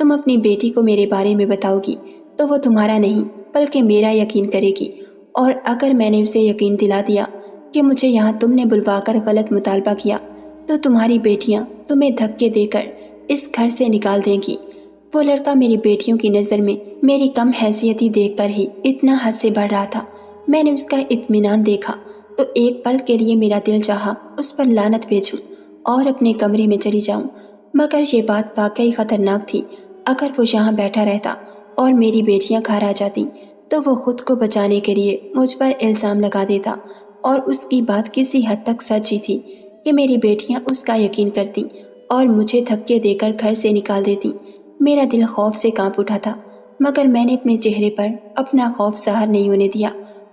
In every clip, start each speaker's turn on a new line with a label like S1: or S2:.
S1: تم اپنی بیٹی کو میرے بارے میں بتاؤ گی تو وہ تمہارا نہیں بلکہ میرا یقین کرے گی، اور اگر میں نے اسے یقین دلا دیا کہ مجھے یہاں تم نے بلوا کر غلط مطالبہ کیا تو تمہاری بیٹیاں تمہیں دھکے دے کر اس گھر سے نکال دیں گی۔ وہ لڑکا میری بیٹیوں کی نظر میں میری کم حیثیتی دیکھ کر ہی اتنا حد سے بڑھ رہا تھا۔ میں نے اس کا اطمینان دیکھا تو ایک پل کے لیے میرا دل چاہا اس پر لعنت بھیجوں اور اپنے کمرے میں چلی جاؤں، مگر یہ بات واقعی خطرناک تھی۔ اگر وہ یہاں بیٹھا رہتا اور میری بیٹیاں گھر آ جاتی تو وہ خود کو بچانے کے لیے مجھ پر الزام لگا دیتا، اور اس کی بات کسی حد تک سچ ہی تھی کہ میری بیٹیاں اس کا یقین کرتیں اور مجھے دھکے دے کر گھر سے نکال دیتیں۔ میرا دل خوف سے کانپ اٹھا تھا، مگر میں نے اپنے چہرے پر اپنا خوف ظاہر نہیں ہونے دیا،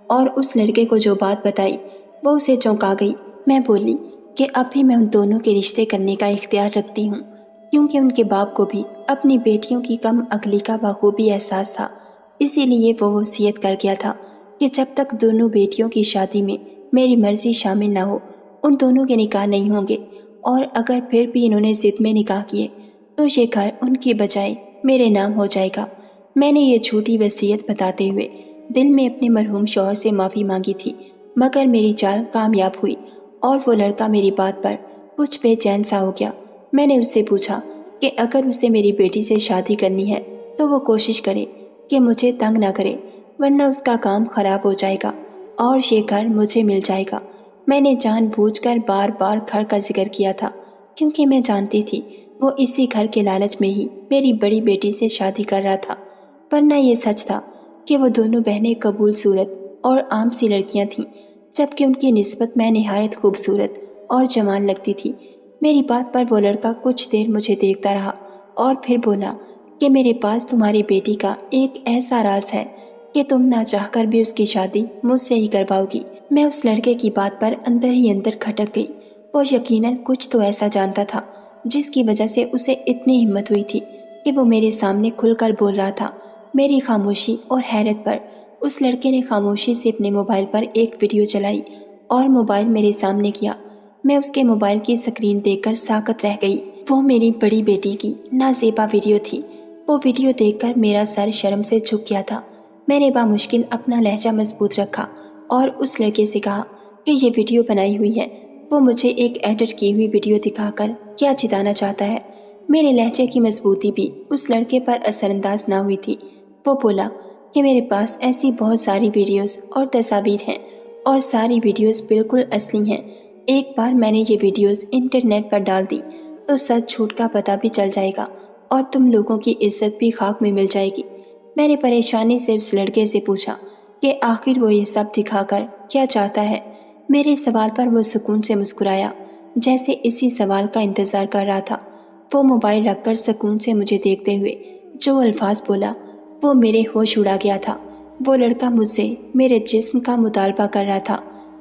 S1: اور اس لڑکے کو جو بات بتائی وہ اسے چونکا گئی۔ میں بولی کہ اب بھی میں ان دونوں کے رشتے کرنے کا اختیار رکھتی ہوں، کیونکہ ان کے باپ کو بھی اپنی بیٹیوں کی کم عقلی کا بخوبی احساس تھا، اسی لیے وہ وصیت کر گیا تھا کہ جب تک دونوں بیٹیوں کی شادی میں میری مرضی شامل نہ ہو ان دونوں کے نکاح نہیں ہوں گے، اور اگر پھر بھی انہوں نے ضد میں نکاح کیے تو یہ گھر ان کی بجائے میرے نام ہو جائے گا۔ میں نے یہ جھوٹی وصیت بتاتے ہوئے دل میں اپنے مرحوم شوہر سے معافی مانگی تھی، مگر میری چال کامیاب ہوئی اور وہ لڑکا میری بات پر کچھ بے چین سا ہو گیا۔ میں نے اس سے پوچھا کہ اگر اسے میری بیٹی سے شادی کرنی ہے تو وہ کوشش کرے کہ مجھے تنگ نہ کرے، ورنہ اس کا کام خراب ہو جائے گا اور یہ گھر مجھے مل جائے گا۔ میں نے جان بوجھ کر بار بار گھر کا ذکر کیا تھا، کیونکہ میں جانتی تھی وہ اسی گھر کے لالچ میں ہی میری بڑی بیٹی سے شادی کر رہا تھا، ورنہ یہ سچ تھا کہ وہ دونوں بہنیں قبول صورت اور عام سی لڑکیاں تھیں، جبکہ ان کی نسبت میں نہایت خوبصورت اور جوان لگتی تھی۔ میری بات پر وہ لڑکا کچھ دیر مجھے دیکھتا رہا اور پھر بولا کہ میرے پاس تمہاری بیٹی کا ایک ایسا راز ہے کہ تم نہ چاہ کر بھی اس کی شادی مجھ سے ہی کرواؤ گی۔ میں اس لڑکے کی بات پر اندر ہی اندر کھٹک گئی۔ وہ یقیناً کچھ تو ایسا جانتا تھا جس کی وجہ سے اسے اتنی ہمت ہوئی تھی کہ وہ میرے سامنے کھل کر بول رہا تھا۔ میری خاموشی اور حیرت پر اس لڑکے نے خاموشی سے اپنے موبائل پر ایک ویڈیو چلائی اور موبائل میرے سامنے کیا۔ میں اس کے موبائل کی سکرین دیکھ کر ساکت رہ گئی۔ وہ میری بڑی بیٹی کی نازیبا ویڈیو تھی۔ وہ ویڈیو دیکھ کر میرا سر شرم سے جھک گیا تھا۔ میں نے بامشکل اپنا لہجہ مضبوط رکھا اور اس لڑکے سے کہا کہ یہ ویڈیو بنائی ہوئی ہے، وہ مجھے ایک ایڈٹ کی ہوئی ویڈیو دکھا کر کیا جتانا چاہتا ہے۔ میرے لہجے کی مضبوطی بھی اس لڑکے پر اثر انداز نہ ہوئی تھی۔ وہ بولا کہ میرے پاس ایسی بہت ساری ویڈیوز اور تصاویر ہیں، اور ساری ویڈیوز بالکل اصلی ہیں۔ ایک بار میں نے یہ ویڈیوز انٹرنیٹ پر ڈال دی تو سچ جھوٹ کا پتہ بھی چل جائے گا اور تم لوگوں کی عزت بھی خاک میں مل جائے گی۔ میں نے پریشانی سے اس لڑکے سے پوچھا کہ آخر وہ یہ سب دکھا کر کیا چاہتا ہے۔ میرے سوال پر وہ سکون سے مسکرایا، جیسے اسی سوال کا انتظار کر رہا تھا۔ وہ موبائل رکھ کر سکون سے مجھے دیکھتے ہوئے جو الفاظ بولا وہ میرے ہوش اڑا گیا تھا۔ وہ لڑکا مجھ سے میرے جسم کا مطالبہ کر رہا تھا۔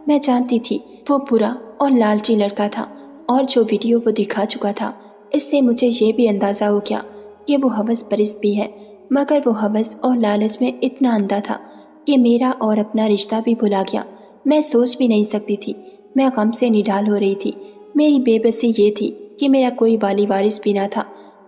S1: میں جانتی تھی وہ برا اور لالچی لڑکا تھا، اور جو ویڈیو وہ دکھا چکا تھا اس سے مجھے یہ بھی اندازہ ہو گیا کہ وہ ہوس پرست بھی ہے، مگر وہ ہوس اور لالچ میں اتنا اندھا تھا کہ میرا اور اپنا رشتہ بھی بھلا گیا۔ میں سوچ بھی نہیں سکتی تھی، میں غم سے نڈھال ہو رہی تھی۔ میری بے بسی یہ تھی کہ میرا کوئی والی وارث بھی نہ تھا،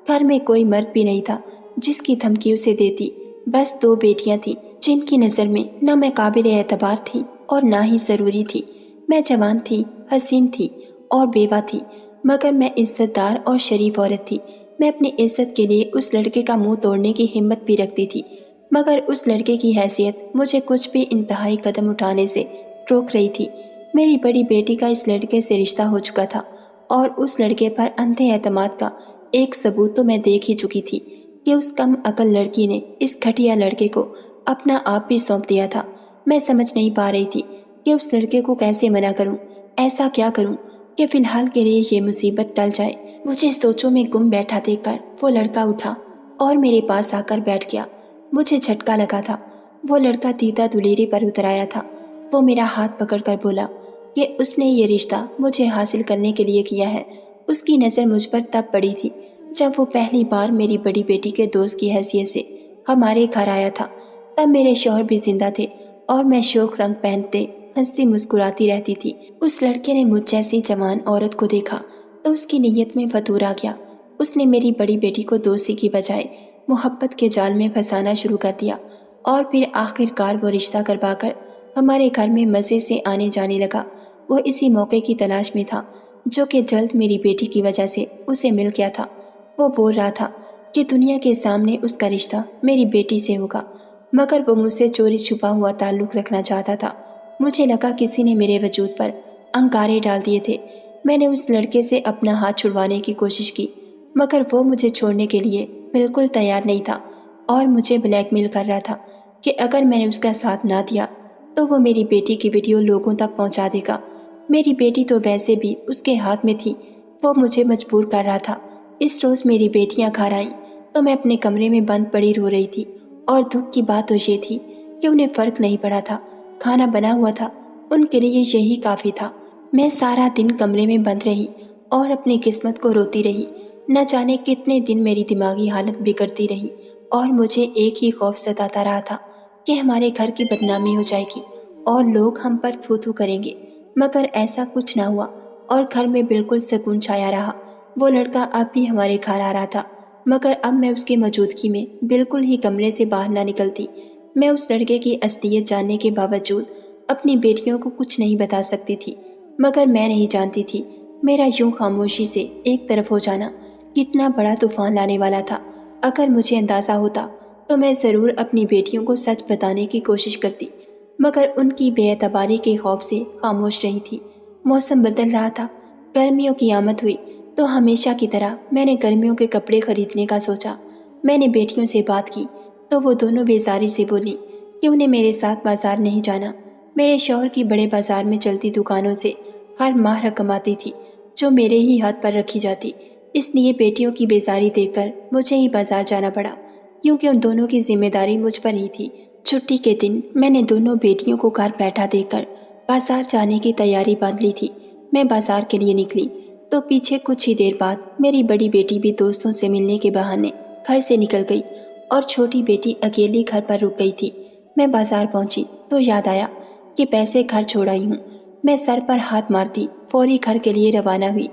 S1: گھر میں کوئی مرد بھی نہیں تھا جس کی دھمکی اسے دیتی۔ بس 2 بیٹیاں تھیں جن کی نظر میں نہ میں قابل اعتبار تھی اور نہ ہی ضروری تھی۔ میں جوان تھی، حسین تھی اور بیوہ تھی، مگر میں عزت دار اور شریف عورت تھی۔ میں اپنی عزت کے لیے اس لڑکے کا منہ توڑنے کی ہمت بھی رکھتی تھی، مگر اس لڑکے کی حیثیت مجھے کچھ بھی انتہائی قدم اٹھانے سے روک رہی تھی۔ میری بڑی بیٹی کا اس لڑکے سے رشتہ ہو چکا تھا، اور اس لڑکے پر اندھے اعتماد کا ایک ثبوت تو میں دیکھ ہی چکی تھی کہ اس کم عقل لڑکی نے اس گھٹیا لڑکے کو اپنا آپ بھی سونپ دیا تھا۔ میں سمجھ نہیں پا رہی تھی کہ اس لڑکے کو کیسے منع کروں، ایسا کیا کروں کہ فی الحال کے لیے یہ مصیبت ٹل جائے۔ مجھے سوچوں میں گم بیٹھا دیکھ کر وہ لڑکا اٹھا اور میرے پاس آ کر بیٹھ گیا۔ مجھے جھٹکا لگا تھا۔ وہ لڑکا دیدہ دلیری پر اتر آیا تھا۔ وہ میرا ہاتھ پکڑ کر بولا کہ اس نے یہ رشتہ مجھے حاصل کرنے کے لیے کیا ہے۔ اس کی نظر مجھ پر تب پڑی تھی جب وہ پہلی بار میری بڑی بیٹی کے دوست کی حیثیت سے ہمارے گھر آیا تھا۔ تب میرے شوہر بھی زندہ تھے اور میں شوخ رنگ پہنتے ہنستی مسکراتی رہتی تھی۔ اس لڑکے نے مجھ جیسی جوان عورت کو دیکھا تو اس کی نیت میں فتور آ گیا۔ اس نے میری بڑی بیٹی کو دوستی کی بجائے محبت کے جال میں پھنسانا شروع کر دیا اور پھر آخر کار وہ رشتہ کروا کر ہمارے گھر میں مزے سے آنے جانے لگا۔ وہ اسی موقع کی تلاش میں تھا جو کہ جلد میری بیٹی کی وجہ سے اسے مل گیا تھا۔ وہ بول رہا تھا کہ دنیا کے سامنے اس کا رشتہ میری بیٹی سے ہوگا، مگر وہ مجھ سے چوری چھپا ہوا تعلق رکھنا چاہتا تھا۔ مجھے لگا کسی نے میرے وجود پر انگارے ڈال دیے تھے۔ میں نے اس لڑکے سے اپنا ہاتھ چھڑوانے کی کوشش کی، مگر وہ مجھے چھوڑنے کے لیے بالکل تیار نہیں تھا اور مجھے بلیک میل کر رہا تھا کہ اگر میں نے اس کا ساتھ نہ دیا تو وہ میری بیٹی کی ویڈیو لوگوں تک پہنچا دے گا۔ میری بیٹی تو ویسے بھی اس کے ہاتھ میں تھی، وہ مجھے مجبور کر رہا تھا۔ اس روز میری بیٹیاں گھر آئیں تو میں اپنے کمرے میں بند پڑی رو رہی تھی، اور دکھ کی بات تو یہ تھی کہ انہیں فرق نہیں پڑا تھا، کھانا بنا ہوا تھا، ان کے لیے یہی کافی تھا۔ میں سارا دن کمرے میں بند رہی اور اپنی قسمت کو روتی رہی۔ نہ جانے کتنے دن میری دماغی حالت بگڑتی رہی اور مجھے ایک ہی خوف ستاتا رہا تھا کہ ہمارے گھر کی بدنامی ہو جائے گی اور لوگ ہم پر تھو تھو کریں گے، مگر ایسا کچھ نہ ہوا اور گھر میں بالکل سکون چھایا رہا۔ وہ لڑکا اب بھی ہمارے گھر آ رہا تھا، مگر اب میں اس کی موجودگی میں بالکل ہی کمرے سے باہر نہ نکلتی۔ میں اس لڑکے کی اصلیت جاننے کے باوجود اپنی بیٹیوں کو کچھ نہیں بتا سکتی تھی، مگر میں نہیں جانتی تھی میرا یوں خاموشی سے ایک طرف ہو جانا کتنا بڑا طوفان لانے والا تھا۔ اگر مجھے اندازہ ہوتا تو میں ضرور اپنی بیٹیوں کو سچ بتانے کی کوشش کرتی، مگر ان کی بے اعتباری کے خوف سے خاموش رہی تھی۔ موسم بدل رہا تھا، گرمیوں کی آمد ہوئی تو ہمیشہ کی طرح میں نے گرمیوں کے کپڑے خریدنے کا سوچا۔ میں نے بیٹیوں سے بات کی تو وہ دونوں بیزاری سے بولی کہ انہیں میرے ساتھ بازار نہیں جانا۔ میرے شوہر کی بڑے بازار میں چلتی دکانوں سے ہر ماہ رقم آتی تھی جو میرے ہی ہاتھ پر رکھی جاتی، اس لیے بیٹیوں کی بیزاری دیکھ کر مجھے ہی بازار جانا پڑا، کیونکہ ان دونوں کی ذمہ داری مجھ پر ہی تھی۔ چھٹی کے دن میں نے دونوں بیٹیوں کو گھر بیٹھا دیکھ کر بازار جانے کی تیاری باندھ لی تھی۔ میں بازار کے لیے نکلی تو پیچھے کچھ ہی دیر بعد میری بڑی بیٹی بھی دوستوں سے ملنے کے بہانے گھر سے نکل گئی اور چھوٹی بیٹی اکیلی گھر پر رک گئی تھی۔ میں بازار پہنچی تو یاد آیا کہ پیسے گھر چھوڑ آئی ہوں۔ میں سر پر ہاتھ مارتی فوری گھر کے لیے روانہ ہوئی۔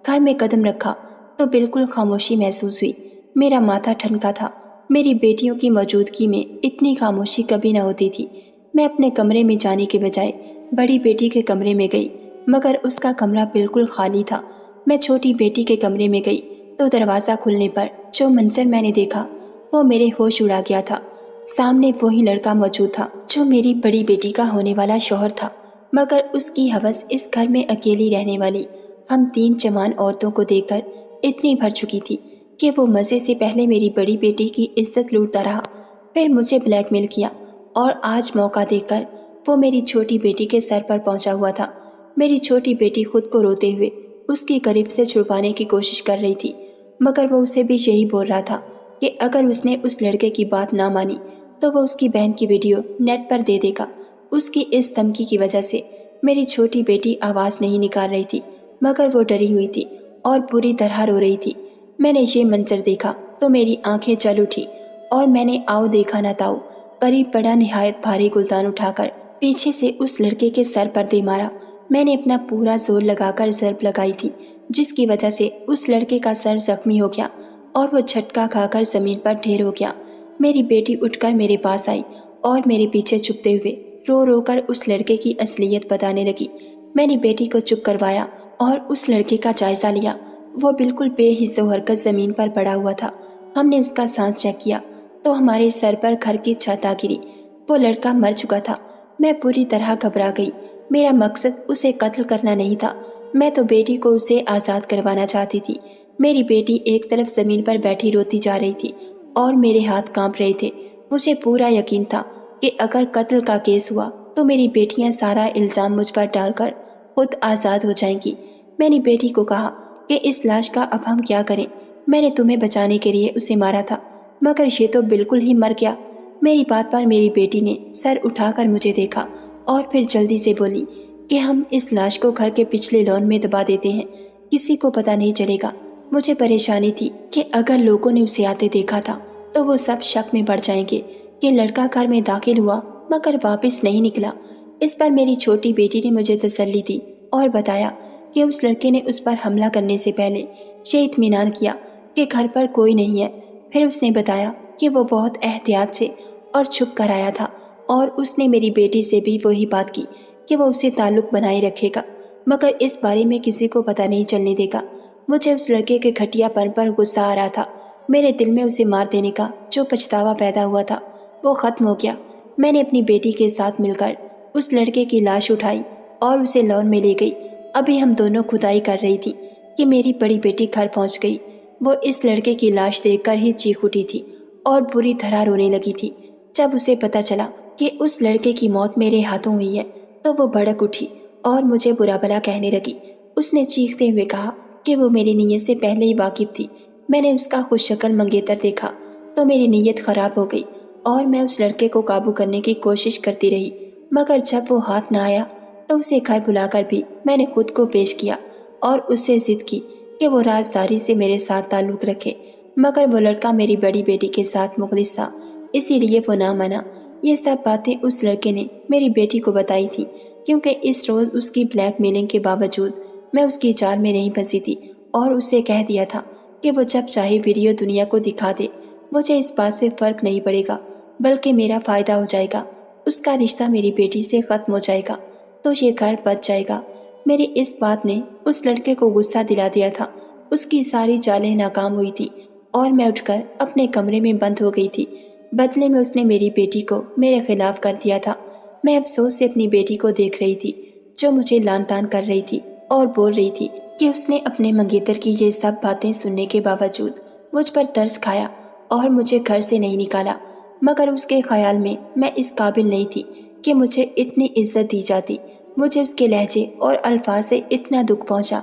S1: گھر میں قدم رکھا تو بالکل خاموشی محسوس ہوئی۔ میرا ماتھا ٹھنکا تھا۔ میری بیٹیوں کی موجودگی میں اتنی خاموشی کبھی نہ ہوتی تھی۔ میں اپنے کمرے میں جانے کے بجائے بڑی بیٹی کے کمرے میں گئی، مگر اس کا کمرہ بالکل خالی تھا۔ میں چھوٹی بیٹی کے کمرے میں گئی تو دروازہ کھلنے پر جو منظر میں نے دیکھا وہ میرے ہوش اڑا گیا تھا۔ سامنے وہی لڑکا موجود تھا جو میری بڑی بیٹی کا ہونے والا شوہر تھا، مگر اس کی ہوس اس گھر میں اکیلی رہنے والی ہم تین جوان عورتوں کو دیکھ کر اتنی بھر چکی تھی کہ وہ مزے سے پہلے میری بڑی بیٹی کی عزت لوٹتا رہا، پھر مجھے بلیک میل کیا، اور آج موقع دیکھ کر وہ میری چھوٹی بیٹی کے سر پر پہنچا ہوا تھا۔ میری چھوٹی بیٹی خود کو روتے ہوئے اس کی قریب سے چھڑوانے کی کوشش کر رہی تھی، مگر وہ اسے بھی یہی بول رہا تھا کہ اگر اس نے اس لڑکے کی بات نہ مانی تو وہ اس کی بہن کی ویڈیو نیٹ پر دے دے گا۔ اس کی اس دھمکی کی وجہ سے میری چھوٹی بیٹی آواز نہیں نکال رہی تھی، مگر وہ ڈری ہوئی تھی اور پوری طرح رو رہی تھی۔ میں نے یہ منظر دیکھا تو میری آنکھیں جل اٹھی اور میں نے آؤ دیکھا نہ تاؤ قریب بڑا نہایت بھاری گلدان اٹھا کر پیچھے سے اس لڑکے کے سر پر دے مارا۔ میں نے اپنا پورا زور لگا کر ضرب لگائی تھی، جس کی وجہ سے اس لڑکے کا سر زخمی ہو گیا اور وہ جھٹکا کھا کر زمین پر ڈھیر ہو گیا۔ میری بیٹی اٹھ کر میرے پاس آئی اور میرے پیچھے چھپتے ہوئے رو رو کر اس لڑکے کی اصلیت بتانے لگی۔ میں نے بیٹی کو چپ کروایا اور اس لڑکے کا جائزہ لیا۔ وہ بالکل بے حس و حرکت زمین پر پڑا ہوا تھا۔ ہم نے اس کا سانس چیک کیا تو ہمارے سر پر گھر کی چھت آ گری۔ وہ لڑکا مر چکا تھا۔ میں پوری طرح گھبرا گئی۔ میرا مقصد اسے قتل کرنا نہیں تھا، میں تو بیٹی کو اسے آزاد کروانا چاہتی تھی۔ میری بیٹی ایک طرف زمین پر بیٹھی روتی جا رہی تھی اور میرے ہاتھ کانپ رہے تھے۔ مجھے پورا یقین تھا کہ اگر قتل کا کیس ہوا تو میری بیٹیاں سارا الزام مجھ پر ڈال کر خود آزاد ہو جائیں گی۔ میں نے بیٹی کو کہا کہ اس لاش کا اب ہم کیا کریں؟ میں نے تمہیں بچانے کے لیے اسے مارا تھا، مگر یہ تو بالکل ہی مر گیا۔ میری بات پر میری بیٹی نے سر اٹھا کر مجھے دیکھا اور پھر جلدی سے بولی کہ ہم اس لاش کو گھر کے پچھلے لان میں دبا دیتے ہیں، کسی کو پتہ نہیں چلے گا۔ مجھے پریشانی تھی کہ اگر لوگوں نے اسے آتے دیکھا تھا تو وہ سب شک میں پڑ جائیں گے کہ لڑکا گھر میں داخل ہوا مگر واپس نہیں نکلا۔ اس پر میری چھوٹی بیٹی نے مجھے تسلی دی اور بتایا کہ اس لڑکے نے اس پر حملہ کرنے سے پہلے یہ اطمینان کیا کہ گھر پر کوئی نہیں ہے۔ پھر اس نے بتایا کہ وہ بہت احتیاط سے اور چھپ کر آیا تھا اور اس نے میری بیٹی سے بھی وہی بات کی کہ وہ اسے تعلق بنائے رکھے گا مگر اس بارے میں کسی کو پتہ نہیں چلنے دے گا۔ مجھے اس لڑکے کے گھٹیا پن پر غصہ آ رہا تھا۔ میرے دل میں اسے مار دینے کا جو پچھتاوا پیدا ہوا تھا وہ ختم ہو گیا۔ میں نے اپنی بیٹی کے ساتھ مل کر اس لڑکے کی لاش اٹھائی اور اسے لان میں لے گئی۔ ابھی ہم دونوں کھدائی کر رہی تھی کہ میری بڑی بیٹی گھر پہنچ گئی۔ وہ اس لڑکے کی لاش دیکھ کر ہی چیخ اٹھی تھی اور بری طرح رونے لگی تھی۔ جب اسے پتہ چلا کہ اس لڑکے کی موت میرے ہاتھوں ہوئی ہے تو وہ بھڑک اٹھی اور مجھے برا بھلا کہنے لگی۔ اس نے چیختے ہوئے کہا کہ وہ میری نیت سے پہلے ہی واقف تھی۔ میں نے اس کا خوش شکل منگیتر دیکھا تو میری نیت خراب ہو گئی اور میں اس لڑکے کو قابو کرنے کی کوشش کرتی رہی مگر جب وہ ہاتھ نہ آیا تو اسے گھر بلا کر بھی میں نے خود کو پیش کیا اور اس سے ضد کی کہ وہ رازداری سے میرے ساتھ تعلق رکھے مگر وہ لڑکا میری بڑی بیٹی کے ساتھ مخلص تھا، اسی لیے وہ نہ مانا۔ یہ سب باتیں اس لڑکے نے میری بیٹی کو بتائی تھی کیونکہ اس روز اس کی بلیک میلنگ کے باوجود میں اس کی چال میں نہیں پھنسی تھی اور اسے کہہ دیا تھا کہ وہ جب چاہے ویڈیو دنیا کو دکھا دے، مجھے اس بات سے فرق نہیں پڑے گا بلکہ میرا فائدہ ہو جائے گا، اس کا رشتہ میری بیٹی سے ختم ہو جائے گا تو یہ گھر بچ جائے گا۔ میری اس بات نے اس لڑکے کو غصہ دلا دیا تھا۔ اس کی ساری چالیں ناکام ہوئی تھی اور میں اٹھ کر اپنے کمرے میں بند ہو گئی تھی۔ بدلے میں اس نے میری بیٹی کو میرے خلاف کر دیا تھا۔ میں افسوس سے اپنی بیٹی کو دیکھ رہی تھی جو مجھے لان تان کر رہی تھی اور بول رہی تھی کہ اس نے اپنے منگیتر کی یہ سب باتیں سننے کے باوجود مجھ پر ترس کھایا اور مجھے گھر سے نہیں نکالا مگر اس کے خیال میں اس قابل نہیں تھی کہ مجھے اتنی عزت دی جاتی۔ مجھے اس کے لہجے اور الفاظ سے اتنا دکھ پہنچا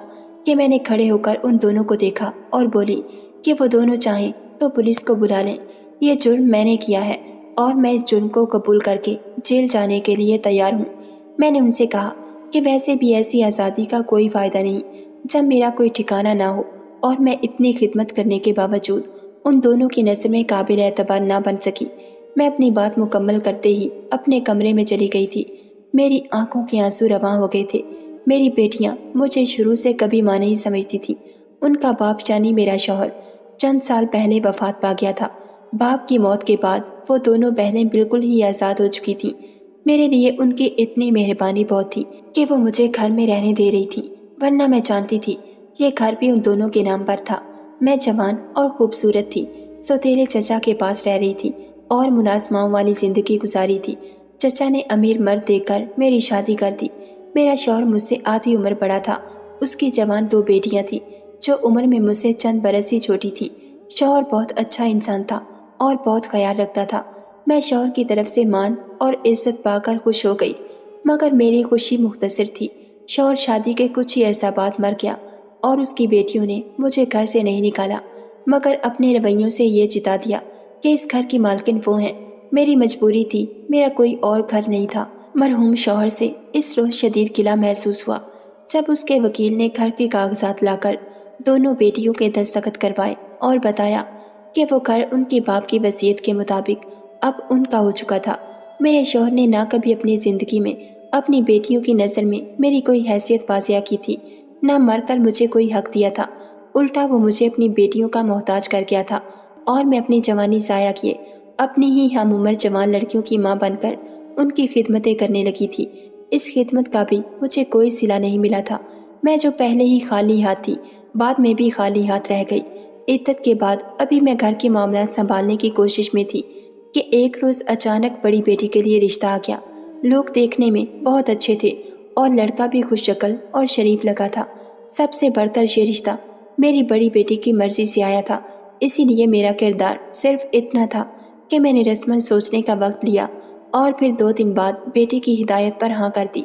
S1: کہ میں نے کھڑے ہو کر ان دونوں کو دیکھا اور بولی کہ وہ دونوں چاہیں تو پولیس کو بلا لیں، یہ جرم میں نے کیا ہے اور میں اس جرم کو قبول کر کے جیل جانے کے لیے تیار ہوں۔ میں نے ان سے کہا کہ ویسے بھی ایسی آزادی کا کوئی فائدہ نہیں جب میرا کوئی ٹھکانہ نہ ہو اور میں اتنی خدمت کرنے کے باوجود ان دونوں کی نظر میں قابل اعتبار نہ بن سکی۔ میں اپنی بات مکمل کرتے ہی اپنے کمرے میں چلی گئی تھی۔ میری آنکھوں کے آنسو رواں ہو گئے تھے۔ میری بیٹیاں مجھے شروع سے کبھی ماں نہیں سمجھتی تھی۔ ان کا باپ یعنی میرا شوہر چند سال پہلے وفات پا گیا تھا۔ باپ کی موت کے بعد وہ دونوں بہنیں بالکل ہی آزاد ہو چکی تھیں۔ میرے لیے ان کی اتنی مہربانی بہت تھی کہ وہ مجھے گھر میں رہنے دے رہی تھی، ورنہ میں جانتی تھی یہ گھر بھی ان دونوں کے نام پر تھا۔ میں جوان اور خوبصورت تھی، سوتیلے چچا کے پاس رہ رہی تھی اور ملازماؤں والی زندگی گزاری تھی۔ چچا نے امیر مرد دیکھ کر میری شادی کر دی۔ میرا شوہر مجھ سے آدھی عمر بڑا تھا۔ اس کی جوان دو بیٹیاں تھیں جو عمر میں مجھ سے چند برس ہی چھوٹی تھیں۔ شوہر بہت اچھا انسان تھا اور بہت خیال رکھتا تھا۔ میں شوہر کی طرف سے مان اور عزت پا کر خوش ہو گئی مگر میری خوشی مختصر تھی۔ شوہر شادی کے کچھ ہی عرصہ بعد مر گیا اور اس کی بیٹیوں نے مجھے گھر سے نہیں نکالا مگر اپنے رویوں سے یہ جتا دیا کہ اس گھر کی مالکن وہ ہیں۔ میری مجبوری تھی، میرا کوئی اور گھر نہیں تھا۔ مرحوم شوہر سے اس روز شدید گلہ محسوس ہوا جب اس کے وکیل نے گھر کے کاغذات لا کر دونوں بیٹیوں کے دستخط کروائے اور بتایا کہ وہ گھر ان کے باپ کی وصیت کے مطابق اب ان کا ہو چکا تھا۔ میرے شوہر نے نہ کبھی اپنی زندگی میں اپنی بیٹیوں کی نظر میں میری کوئی حیثیت واضح کی تھی، نہ مر کر مجھے کوئی حق دیا تھا۔ الٹا وہ مجھے اپنی بیٹیوں کا محتاج کر گیا تھا اور میں اپنی جوانی ضائع کیے اپنی ہی ہم عمر جوان لڑکیوں کی ماں بن کر ان کی خدمتیں کرنے لگی تھی۔ اس خدمت کا بھی مجھے کوئی صلہ نہیں ملا تھا۔ میں جو پہلے ہی خالی ہاتھ تھی بعد میں بھی خالی ہاتھ رہ گئی۔ عدت کے بعد ابھی میں گھر کے معاملات سنبھالنے کی کوشش میں تھی کہ ایک روز اچانک بڑی بیٹی کے لیے رشتہ آ گیا۔ لوگ دیکھنے میں بہت اچھے تھے اور لڑکا بھی خوش شکل اور شریف لگا تھا۔ سب سے بڑھ کر یہ رشتہ میری بڑی بیٹی کی مرضی سے آیا تھا، اسی لیے میرا کردار صرف اتنا تھا کہ میں نے رسماً سوچنے کا وقت لیا اور پھر 2 دن بعد بیٹی کی ہدایت پر ہاں کر دی۔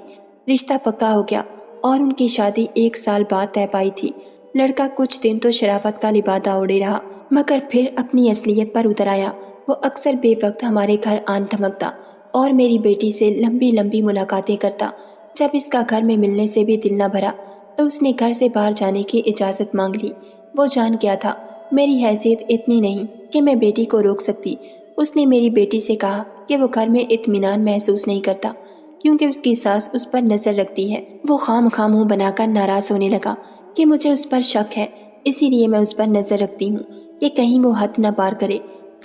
S1: رشتہ پکا ہو گیا اور ان کی شادی 1 سال بعد طے پائی تھی۔ لڑکا کچھ دن تو شرافت کا لبادہ اوڑھے رہا مگر پھر اپنی اصلیت پر اتر آیا۔ وہ اکثر بے وقت ہمارے گھر آن دھمکتا اور میری بیٹی سے لمبی لمبی ملاقاتیں کرتا۔ جب اس کا گھر میں ملنے سے بھی دل نہ بھرا تو اس نے گھر سے باہر جانے کی اجازت مانگ لی۔ وہ جان گیا تھا میری حیثیت اتنی نہیں کہ میں بیٹی کو روک سکتی۔ اس نے میری بیٹی سے کہا کہ وہ گھر میں اطمینان محسوس نہیں کرتا کیونکہ اس کی ساس اس پر نظر رکھتی ہے۔ وہ خواہ منہ بنا کر ناراض ہونے لگا کہ مجھے اس پر شک ہے، اسی لیے میں اس پر نظر رکھتی ہوں کہ کہیں وہ حد نہ پار کرے۔